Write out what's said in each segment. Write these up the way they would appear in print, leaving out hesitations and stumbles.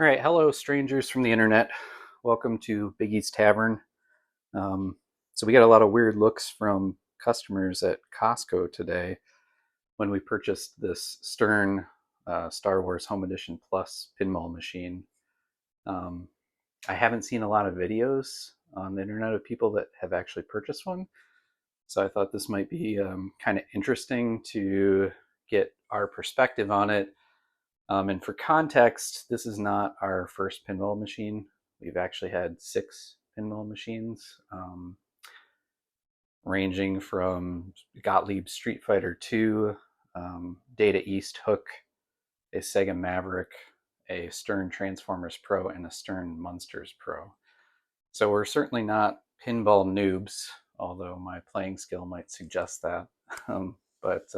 All right, hello, strangers from the internet. Welcome to Biggie's Tavern. So we got a lot of weird looks from customers at Costco today when we purchased this Stern Star Wars Home Edition Plus pinball machine. Um, I haven't seen a lot of videos on the internet of people that have actually purchased one, so I thought this might be kind of interesting to get our perspective on it. And for context, this is not our first pinball machine. We've actually had 6 pinball machines, ranging from Gottlieb Street Fighter 2, Data East Hook, a Sega Maverick, a Stern Transformers Pro, and a Stern Munsters Pro. So we're certainly not pinball noobs, although my playing skill might suggest that. But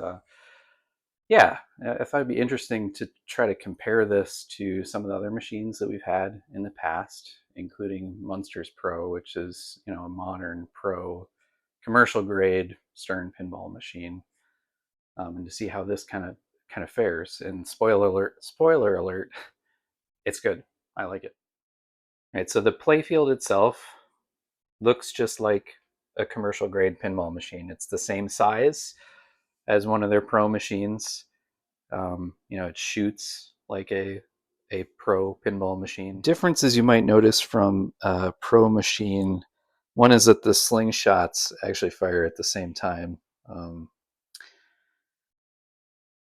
yeah, I thought it'd be interesting to try to compare this to some of the other machines that we've had in the past, including Munsters Pro, which is a modern pro commercial grade Stern pinball machine, and to see how this kind of fares. And spoiler alert, it's good. I like it. All right, so the playfield itself looks just like a commercial grade pinball machine. It's the same size as one of their pro machines. It shoots like a pro pinball machine. Differences you might notice from a pro machine. One is that the slingshots actually fire at the same time.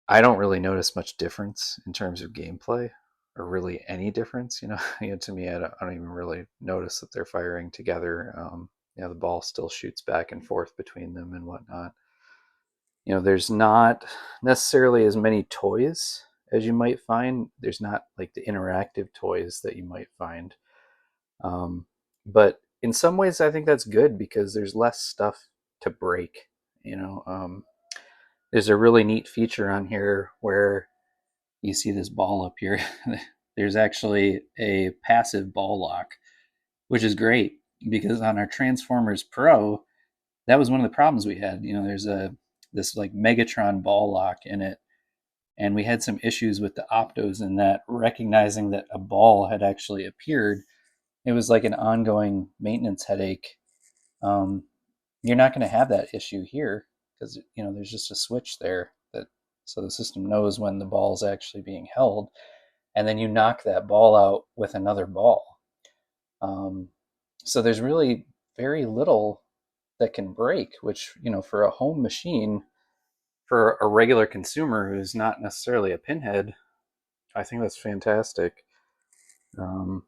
I don't really notice much difference in terms of gameplay, or really any difference. To me, I don't even really notice that they're firing together. The ball still shoots back and forth between them and whatnot. There's not necessarily as many toys as you might find. There's not like the interactive toys that you might find. But in some ways, I think that's good because there's less stuff to break. There's a really neat feature on here where you see this ball up here. There's actually a passive ball lock, which is great because on our Transformers Pro, that was one of the problems we had. There's this like Megatron ball lock in it, and we had some issues with the optos in that, recognizing that a ball had actually appeared. It was like an ongoing maintenance headache. You're not going to have that issue here because there's just a switch there that so the system knows when the ball is actually being held, and then you knock that ball out with another ball. So there's really very little that can break, which for a home machine, for a regular consumer who's not necessarily a pinhead, I think that's fantastic. Um,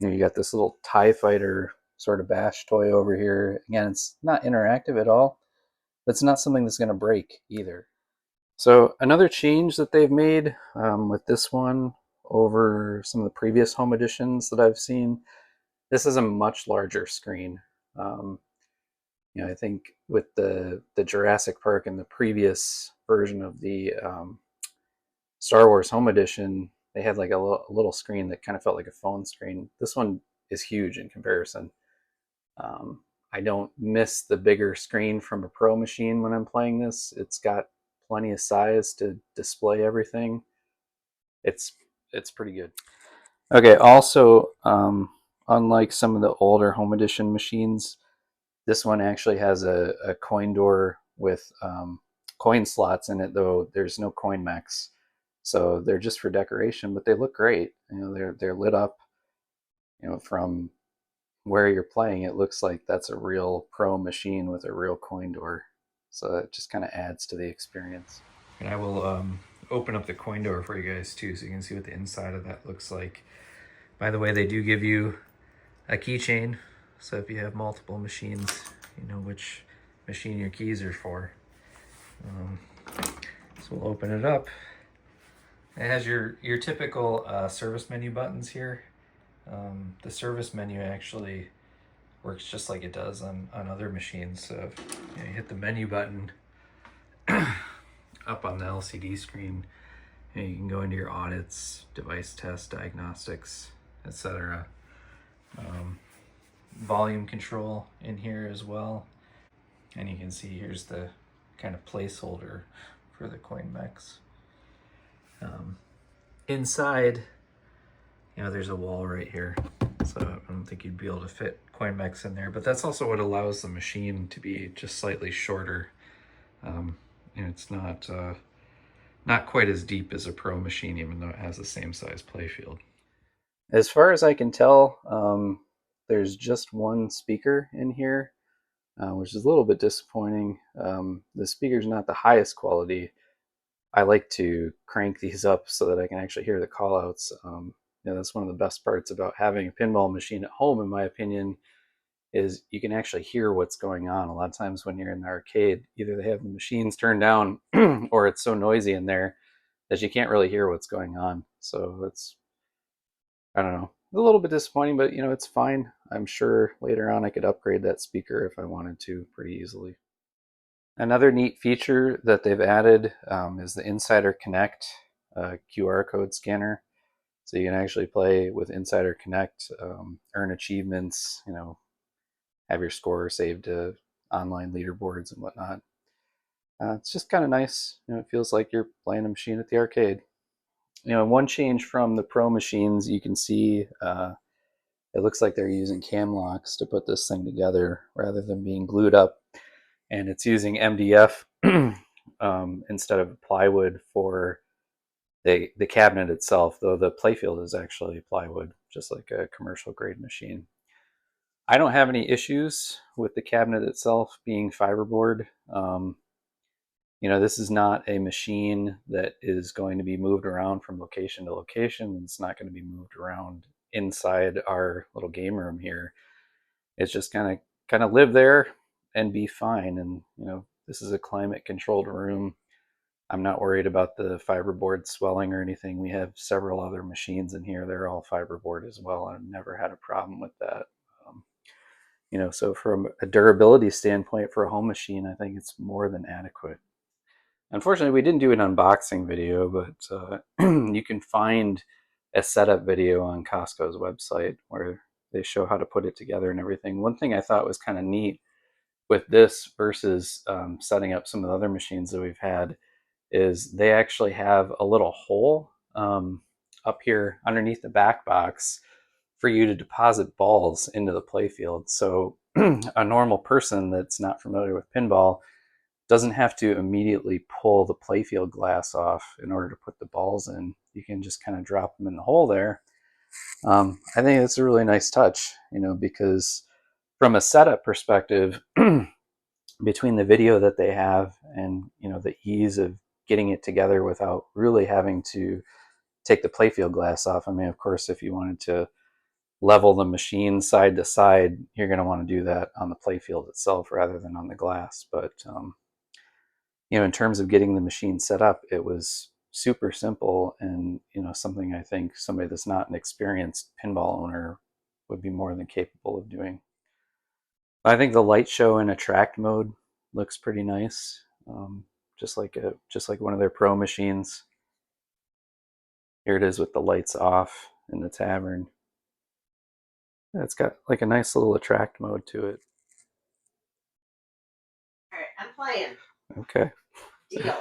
you got this little TIE fighter sort of bash toy over here. Again, it's not interactive at all, but it's not something that's going to break either. So another change that they've made with this one over some of the previous home editions that I've seen, this is a much larger screen. Um, I think with the Jurassic Park and the previous version of the Star Wars Home Edition, they had like a little screen that kind of felt like a phone screen. This one is huge in comparison. I don't miss the bigger screen from a pro machine when I'm playing this. It's got plenty of size to display everything. It's pretty good. Okay, also, unlike some of the older Home Edition machines, this one actually has a coin door with coin slots in it, though there's no coin mechs. So they're just for decoration, but they look great. They're lit up. From where you're playing, it looks like that's a real pro machine with a real coin door. So it just kind of adds to the experience. And I will open up the coin door for you guys too, so you can see what the inside of that looks like. By the way, they do give you a keychain, so if you have multiple machines, you know which machine your keys are for. So we'll open it up. It has your typical service menu buttons here. The service menu actually works just like it does on other machines. So you hit the menu button up on the LCD screen, and you can go into your audits, device tests, diagnostics, etc. Volume control in here as well. And you can see here's the kind of placeholder for the coin mechs. Inside, there's a wall right here, so I don't think you'd be able to fit CoinMex in there, but that's also what allows the machine to be just slightly shorter. It's not quite as deep as a Pro machine, even though it has the same size playfield. As far as I can tell, there's just one speaker in here, which is a little bit disappointing. The speaker's not the highest quality. I like to crank these up so that I can actually hear the callouts. That's one of the best parts about having a pinball machine at home, in my opinion, is you can actually hear what's going on. A lot of times when you're in the arcade, either they have the machines turned down or it's so noisy in there that you can't really hear what's going on. So it's, I don't know, a little bit disappointing, but it's fine. I'm sure later on I could upgrade that speaker if I wanted to pretty easily. Another neat feature that they've added is the Insider Connect QR code scanner. So you can actually play with Insider Connect, earn achievements, have your score saved to online leaderboards and whatnot. It's just kind of nice. It feels like you're playing a machine at the arcade. One change from the Pro machines, you can see it looks like they're using cam locks to put this thing together rather than being glued up. And it's using MDF instead of plywood for the cabinet itself, though the playfield is actually plywood, just like a commercial grade machine. I don't have any issues with the cabinet itself being fiberboard. This is not a machine that is going to be moved around from location to location. It's not going to be moved around inside our little game room here. It's just kind of live there and be fine. And this is a climate controlled room. I'm not worried about the fiberboard swelling or anything. We have several other machines in here. They're all fiberboard as well. I've never had a problem with that. So from a durability standpoint for a home machine, I think it's more than adequate. Unfortunately, we didn't do an unboxing video, but you can find a setup video on Costco's website where they show how to put it together and everything. One thing I thought was kind of neat with this versus setting up some of the other machines that we've had is they actually have a little hole up here underneath the back box for you to deposit balls into the playfield. So a normal person that's not familiar with pinball doesn't have to immediately pull the playfield glass off in order to put the balls in. You can just kind of drop them in the hole there. I think it's a really nice touch, because from a setup perspective, between the video that they have and the ease of getting it together without really having to take the playfield glass off. I mean, of course, if you wanted to level the machine side to side, you're going to want to do that on the playfield itself rather than on the glass. But in terms of getting the machine set up, it was super simple, and something I think somebody that's not an experienced pinball owner would be more than capable of doing. I think the light show in attract mode looks pretty nice, just like one of their Pro machines. Here it is with the lights off in the tavern. Yeah, it's got like a nice little attract mode to it. All right, I'm playing. Okay. Deal.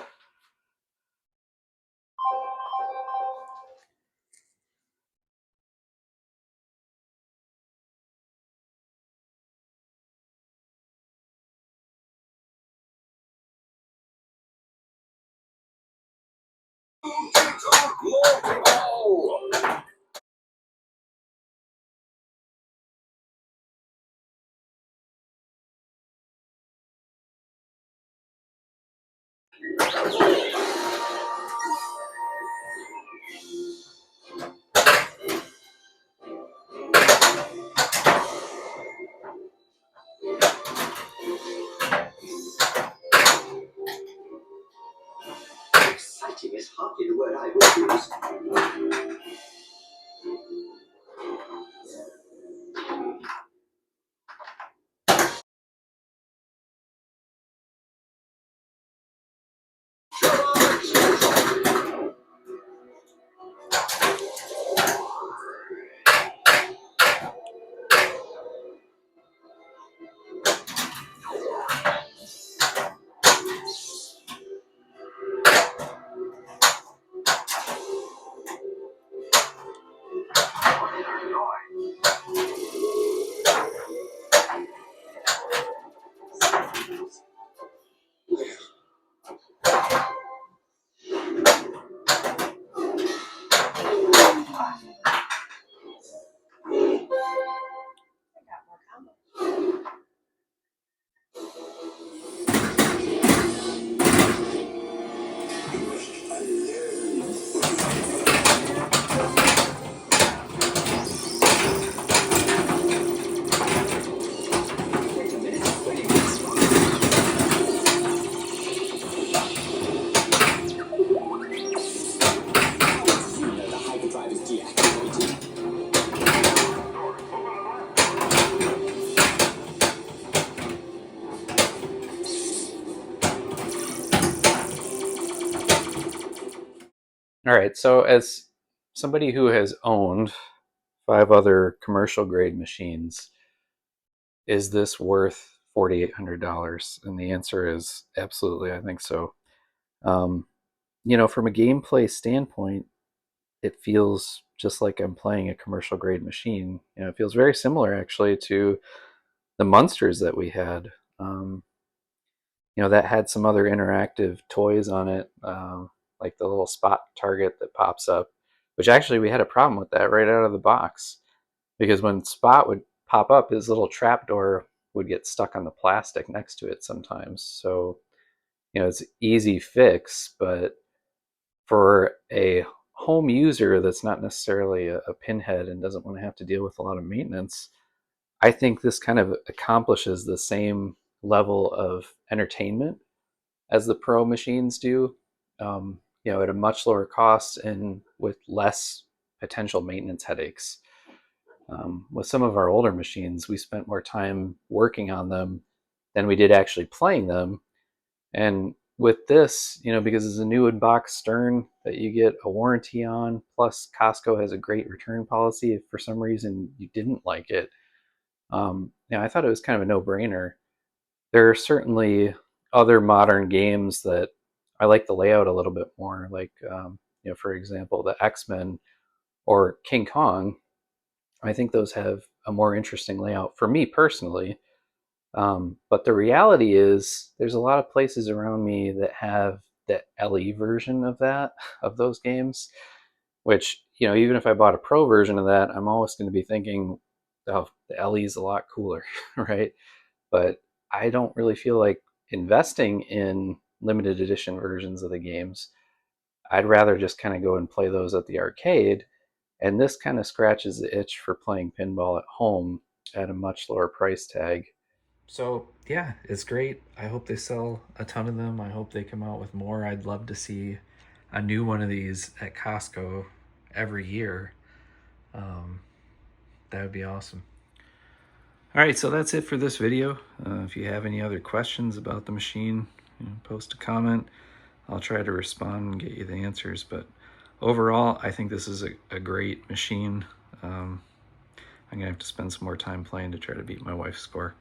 Exciting is hardly the word I would use. All right, so as somebody who has owned 5 other commercial grade machines, is this worth $4,800? And the answer is absolutely. I think so. Um, from a gameplay standpoint, it feels just like I'm playing a commercial grade machine. It feels very similar actually to the Munsters that we had. Um, that had some other interactive toys on it, like the little spot target that pops up, which actually we had a problem with that right out of the box because when Spot would pop up, his little trap door would get stuck on the plastic next to it sometimes. So, it's an easy fix, but for a home user that's not necessarily a pinhead and doesn't want to have to deal with a lot of maintenance, I think this kind of accomplishes the same level of entertainment as the pro machines do, at a much lower cost and with less potential maintenance headaches. With some of our older machines, we spent more time working on them than we did actually playing them. And with this, because it's a new in box stern that you get a warranty on, plus Costco has a great return policy if for some reason you didn't like it, I thought it was kind of a no brainer. There are certainly other modern games that I like the layout a little bit more, like, for example, the X-Men or King Kong. I think those have a more interesting layout for me personally. But the reality is, there's a lot of places around me that have the LE version of that, of those games, which, even if I bought a pro version of that, I'm always going to be thinking, oh, the LE is a lot cooler, right? But I don't really feel like investing in limited edition versions of the games. I'd rather just kind of go and play those at the arcade. And this kind of scratches the itch for playing pinball at home at a much lower price tag. So, yeah, it's great. I hope they sell a ton of them. I hope they come out with more. I'd love to see a new one of these at Costco every year. Um, that would be awesome. All right, so that's it for this video. If you have any other questions about the machine, post a comment. I'll try to respond and get you the answers. But overall, I think this is a great machine. I'm gonna have to spend some more time playing to try to beat my wife's score.